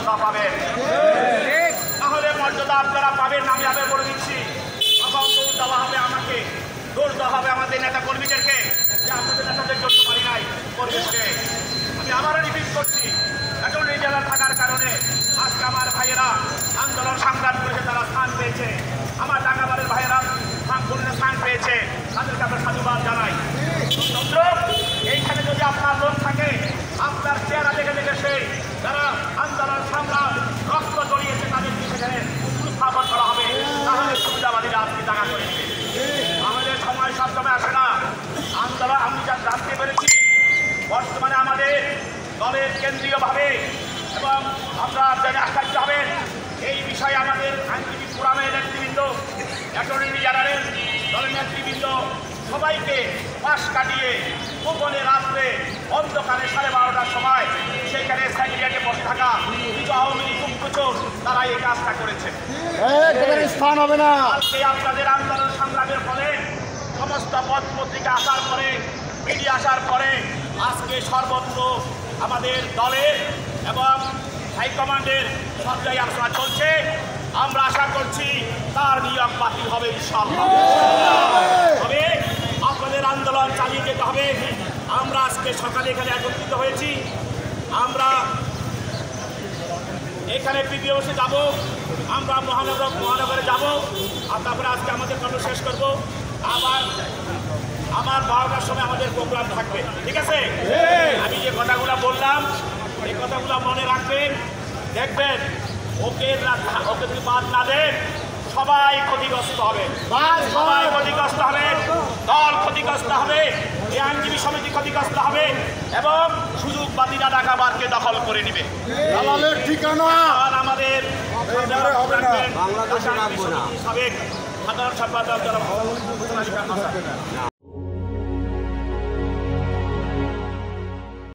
মর্যাদা পাবেন, তাহলে মর্যাদা আপনারা পাবেন। আমি আবার বলে দিচ্ছি, তখন দৌড় দেওয়া হবে আমাকে, দৌড় দেওয়া হবে আমাদের নেতা কর্মীদেরকে, যে আপনাদের নেতাদের জন্য পারি নাই পরিবেশকে। আমি আবারও রিপিট করছি, অ্যাটর্নি জেনারেল থাকার কারণে আজকে আমার ভাইয়েরা আন্দোলন সংগ্রাম করেছে, তারা স্থান পেয়েছে। আমার টাঙ্গাবাড়ির ভাইয়েরা স্থান পেয়েছে, তাদেরকে আমরা সাধুবাদ জানাই। এইখানে যদি আপনার লোক থাকে, আপনার চেহারা দেখে দেখে সেই যারা আন্দোলন সংগ্রাম রক্ত জড়িয়েছে তাদেরকে সেখানে উপস্থাপন করা হবে, তাহলে সুবিধাবাদীরা আজকে টাকা করে নেবে। আমাদের সময় সবসময় আসে না। আন্দোলন আমি যা জানতে পেরেছি, বর্তমানে আমাদের দলের কেন্দ্রীয়ভাবে এবং আমরা যারা আশ্চর্য হবেন এই বিষয়ে আমাদের আইনজীবী ফোরামের নেতৃবৃন্দ, অ্যাটর্নি জেনারেল, দলের নেতৃবৃন্দ সবাইকে পাশ কাটিয়ে গোপনে রাত্রে অন্ধকারে 12:30টার সময় সেখানে সেক্রেটারিয়েটে বসে থাকা কিছু আওয়ামী লীগ গুপ্তচর তারা এই কাজটা করেছে। স্থান হবে না। আজকে আপনাদের আন্দোলন সংগ্রামের ফলে সমস্ত পত্রিকা আসার পরে, মিডিয়া আসার পরে আজকে সর্বত্র আমাদের দলের এবং হাইকমান্ডের সব জায়গায় আলোচনা চলছে। আমরা আশা করছি তার নিয়োগ বাতিল হবে ইনশাআল্লাহ। তবে আপনাদের আন্দোলন চালিয়ে যেতে হবে। আমরা আজকে সকালে এখানে একত্রিত হয়েছি, আমরা এখানে পিপি অফিসে যাব, আমরা মহানগরে যাব, আর তারপরে আজকে আমাদের কর্ম শেষ করব। আবার আমার 12টার সময় আমাদের প্রোগ্রাম থাকবে, ঠিক আছে? আমি যে কথাগুলো বললাম এই কথাগুলো মনে রাখবেন, দেখবেন ওকে যদি বাদ না দেন সবাই ক্ষতিগ্রস্ত হবে, সবাই ক্ষতিগ্রস্ত হবে, দল ক্ষতিগ্রস্ত হবে, এই আইনজীবী সমিতি ক্ষতিগ্রস্ত হবে এবং সুযোগবাদীরা ঢাকাবাদকে দখল করে নিবে। ঠিকানা আমাদের সাবেক সাধারণ সম্পাদক